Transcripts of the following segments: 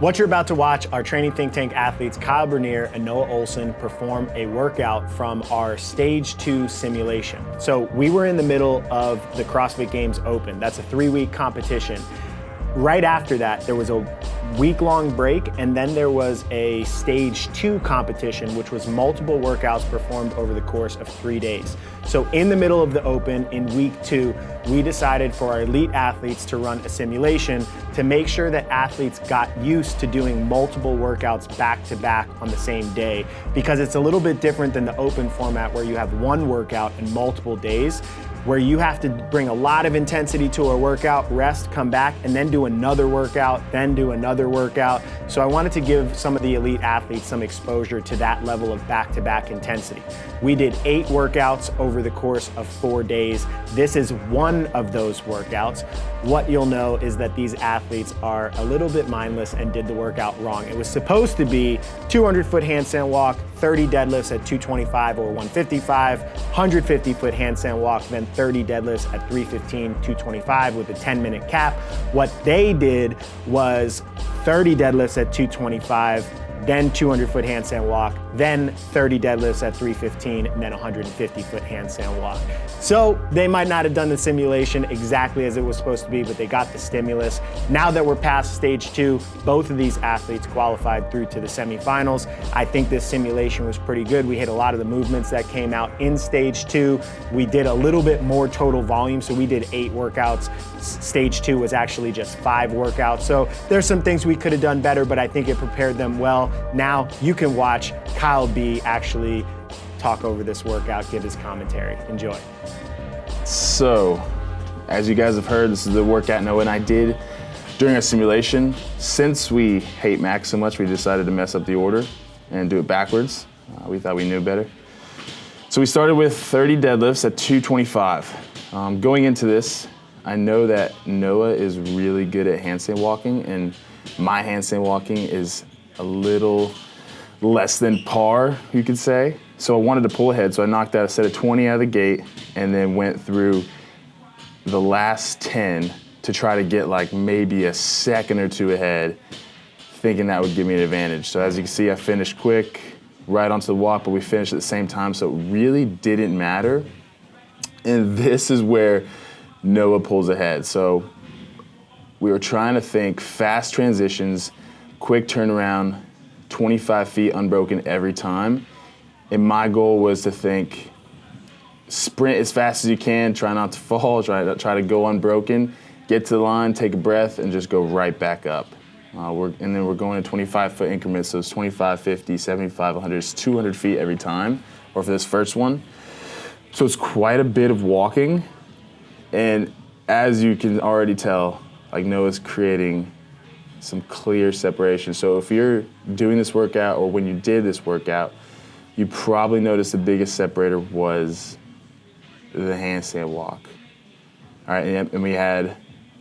What you're about to watch are Training Think Tank athletes Kyle Bernier and Noah Ohlsen perform a workout from our Stage 2 simulation. So we were in the middle of the CrossFit Games Open. That's a 3-week competition. Right after that, there was a week-long break, and then there was a Stage 2 competition, which was multiple workouts performed over the course of 3 days. So in the middle of the Open, in week 2, we decided for our elite athletes to run a simulation to make sure that athletes got used to doing multiple workouts back-to-back on the same day, because it's a little bit different than the Open format where you have one workout in multiple days, where you have to bring a lot of intensity to a workout, rest, come back, and then do another workout, then do another workout. So I wanted to give some of the elite athletes some exposure to that level of back-to-back intensity. We did 8 workouts over the course of 4 days. This is one of those workouts. What you'll know is that these athletes are a little bit mindless and did the workout wrong. It was supposed to be 200-foot handstand walk, 30 deadlifts at 225 or 155, 150-foot handstand walk, then 30 deadlifts at 315, 225 with a 10-minute cap. What they did was 30 deadlifts at 225, then 200-foot handstand walk, then 30 deadlifts at 315, and then 150-foot handstand walk. So they might not have done the simulation exactly as it was supposed to be, but they got the stimulus. Now that we're past Stage 2, both of these athletes qualified through to the semifinals. I think this simulation was pretty good. We hit a lot of the movements that came out in Stage 2. We did a little bit more total volume, so we did 8 workouts. Stage 2 was actually just 5 workouts. So there's some things we could have done better, but I think it prepared them well. Now you can watch Kyle B actually talk over this workout, give his commentary. Enjoy. So, as you guys have heard, this is the workout Noah and I did during our simulation. Since we hate Max so much, we decided to mess up the order and do it backwards. We thought we knew better. So we started with 30 deadlifts at 225. Going into this, I know that Noah is really good at handstand walking, and my handstand walking is a little less than par, you could say. So I wanted to pull ahead, so I knocked out a set of 20 out of the gate and then went through the last 10 to try to get like maybe a second or two ahead, thinking that would give me an advantage. So as you can see, I finished quick, right onto the walk, but we finished at the same time, so it really didn't matter. And this is where Noah pulls ahead. So we were trying to think fast transitions, quick turnaround, 25 feet unbroken every time. And my goal was to think sprint as fast as you can, try not to fall, try to go unbroken, get to the line, take a breath, and just go right back up. And then we're going in 25-foot increments, so it's 25, 50, 75, 100, it's 200 feet every time, or for this first one. So it's quite a bit of walking. And as you can already tell, like Noah's creating some clear separation. So if you're doing this workout, or when you did this workout, you probably noticed the biggest separator was the handstand walk. All right, and we had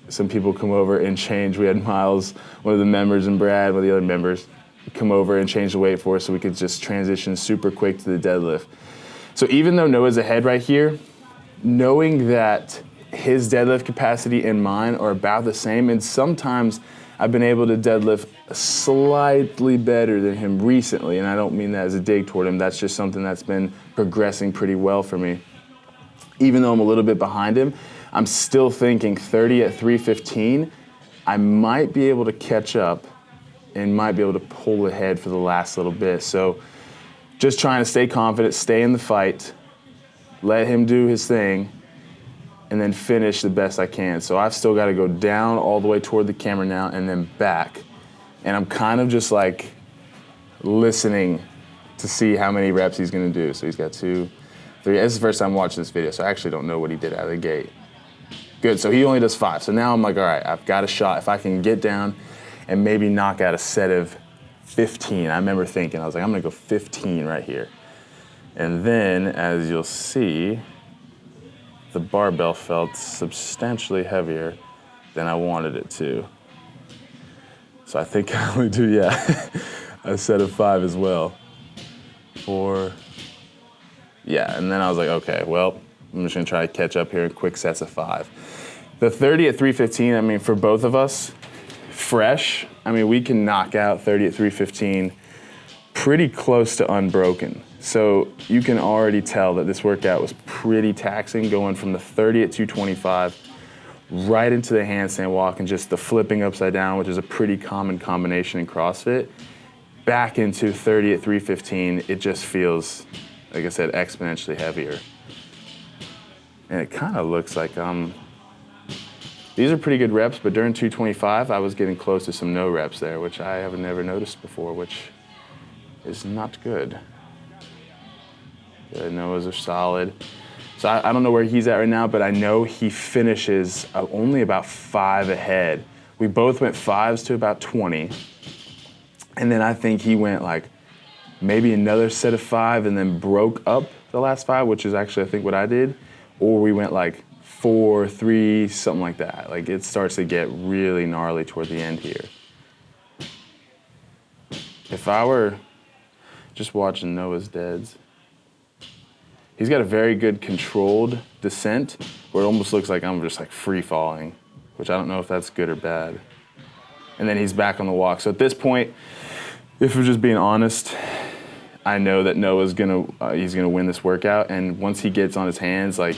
some people come over and change. We had Miles, one of the members, and Brad, one of the other members, come over and change the weight for us so we could just transition super quick to the deadlift. So even though Noah's ahead right here, knowing that his deadlift capacity and mine are about the same, and sometimes I've been able to deadlift slightly better than him recently, and I don't mean that as a dig toward him, that's just something that's been progressing pretty well for me. Even though I'm a little bit behind him, I'm still thinking 30 at 315, I might be able to catch up and might be able to pull ahead for the last little bit. So just trying to stay confident, stay in the fight, let him do his thing, and then finish the best I can. So I've still got to go down all the way toward the camera now and then back. And I'm kind of just like listening to see how many reps he's gonna do. So he's got 2, 3. This is the first time watching this video, so I actually don't know what he did out of the gate. Good, so he only does 5. So now I'm like, all right, I've got a shot. If I can get down and maybe knock out a set of 15. I remember thinking, I was like, I'm gonna go 15 right here. And then, as you'll see, the barbell felt substantially heavier than I wanted it to. So I think I only do, a set of 5 as well. 4, and then I was like, okay, well, I'm just gonna try to catch up here in quick sets of 5. The 30 at 315, I mean, for both of us, fresh. I mean, we can knock out 30 at 315 pretty close to unbroken. So you can already tell that this workout was pretty taxing, going from the 30 at 225 right into the handstand walk and just the flipping upside down, which is a pretty common combination in CrossFit, back into 30 at 315. It just feels, like I said, exponentially heavier. And it kind of looks like these are pretty good reps, but during 225, I was getting close to some no reps there, which I have never noticed before, which is not good. The Noahs are solid. So I don't know where he's at right now, but I know he finishes only about 5 ahead. We both went 5s to about 20. And then I think he went like maybe another set of 5 and then broke up the last 5, which is actually I think what I did. Or we went like 4, 3, something like that. Like it starts to get really gnarly toward the end here. If I were just watching Noah's deads, he's got a very good controlled descent where it almost looks like I'm just like free falling, which I don't know if that's good or bad. And then he's back on the walk. So at this point, if we're just being honest, I know that Noah's he's gonna win this workout. And once he gets on his hands, like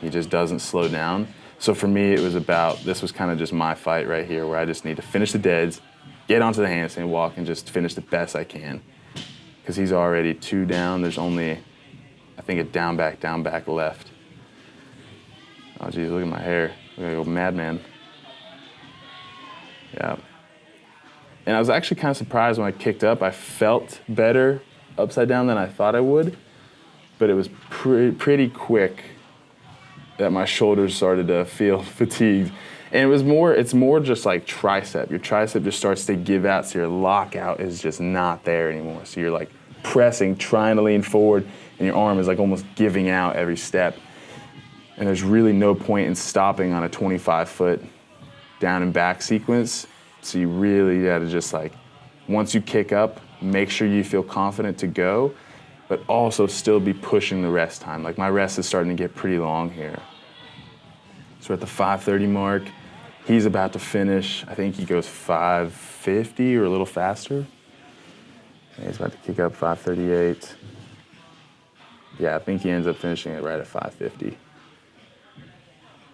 he just doesn't slow down. So for me, this was kind of just my fight right here where I just need to finish the deads, get onto the handstand walk and just finish the best I can. Because he's already 2 down. There's only, I think, a down back left. Oh geez, look at my hair. I'm gonna go madman. Yeah. And I was actually kind of surprised when I kicked up. I felt better upside down than I thought I would, but it was pretty quick that my shoulders started to feel fatigued. And it's more just like tricep. Your tricep just starts to give out, so your lockout is just not there anymore. So you're like pressing, trying to lean forward, and your arm is like almost giving out every step. And there's really no point in stopping on a 25-foot down and back sequence. So you really gotta just like, once you kick up, make sure you feel confident to go, but also still be pushing the rest time. Like my rest is starting to get pretty long here. So we're at the 5:30 mark. He's about to finish. I think he goes 5:50 or a little faster. Yeah, he's about to kick up 5:38. Yeah, I think he ends up finishing it right at 5:50.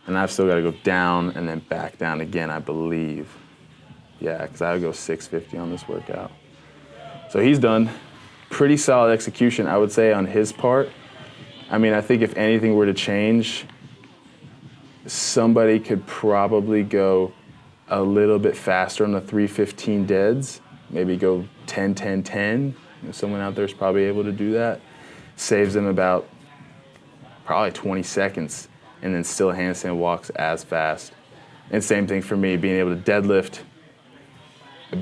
And I've still got to go down and then back down again, I believe. Yeah, because I would go 6:50 on this workout. So he's done. Pretty solid execution, I would say, on his part. I mean, I think if anything were to change, somebody could probably go a little bit faster on the 315 deads. Maybe go 10, 10, 10. Someone out there is probably able to do that. Saves them about probably 20 seconds and then still handstand walks as fast. And same thing for me, being able to deadlift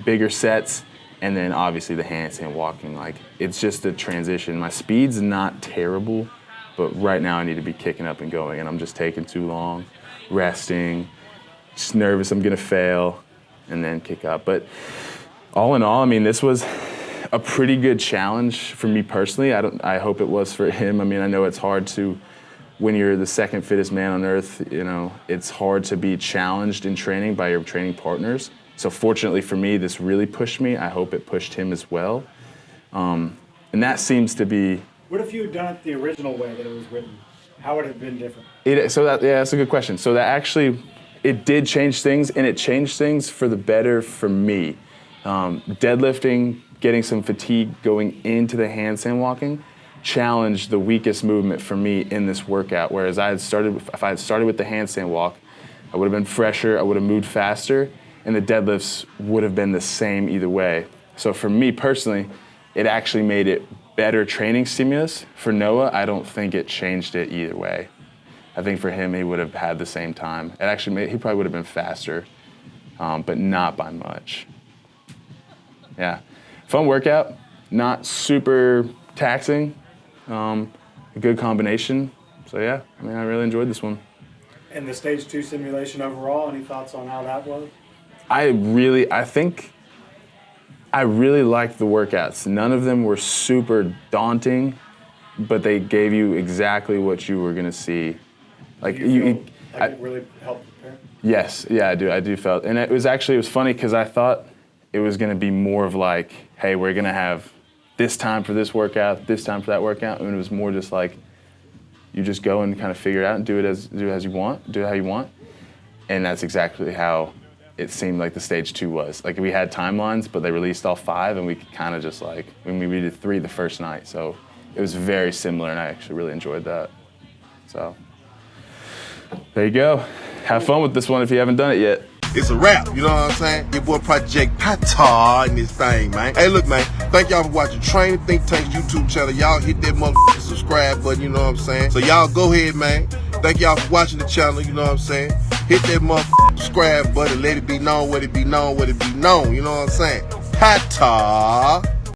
bigger sets and then obviously the handstand walking. Like, it's just a transition. My speed's not terrible, but right now I need to be kicking up and going, and I'm just taking too long, resting, just nervous I'm gonna fail, and then kick up. But all in all, I mean, this was a pretty good challenge for me personally. I hope it was for him. I mean, I know it's hard to, when you're the second fittest man on earth, you know, it's hard to be challenged in training by your training partners. So fortunately for me, this really pushed me. I hope it pushed him as well. And that seems to be... What if you had done it the original way that it was written? How would it have been different? That's a good question. So that actually, it did change things, and it changed things for the better for me. Deadlifting, getting some fatigue going into the handstand walking, challenged the weakest movement for me in this workout. Whereas if I had started with the handstand walk, I would have been fresher, I would have moved faster, and the deadlifts would have been the same either way. So for me personally, it actually made it better training stimulus. For Noah, I don't think it changed it either way. I think for him, he would have had the same time. It actually he probably would have been faster, but not by much. Yeah, fun workout, not super taxing, a good combination. So yeah, I mean, I really enjoyed this one. And the stage 2 simulation overall, any thoughts on how that was? I really liked the workouts. None of them were super daunting, but they gave you exactly what you were gonna see. Like it really helped prepare? Yes, yeah, I do felt, and it was funny because I thought it was going to be more of like, hey, we're going to have this time for this workout, this time for that workout, and it was more just like, you just go and kind of figure it out and do it as you want, do it how you want, and that's exactly how it seemed like the stage 2 was. Like we had timelines, but they released all 5, and we kind of just like, we did 3 the first night, so it was very similar, and I actually really enjoyed that. So there you go. Have fun with this one if you haven't done it yet. It's a wrap, you know what I'm saying? Your boy Project Patar in this thing, man. Hey, look, man, thank y'all for watching Training Think Tank's YouTube channel. Y'all hit that motherfucking subscribe button, you know what I'm saying? So y'all go ahead, man. Thank y'all for watching the channel, you know what I'm saying? Hit that motherfucking subscribe button, let it be known, what it be known, what it be known, you know what I'm saying? Patar.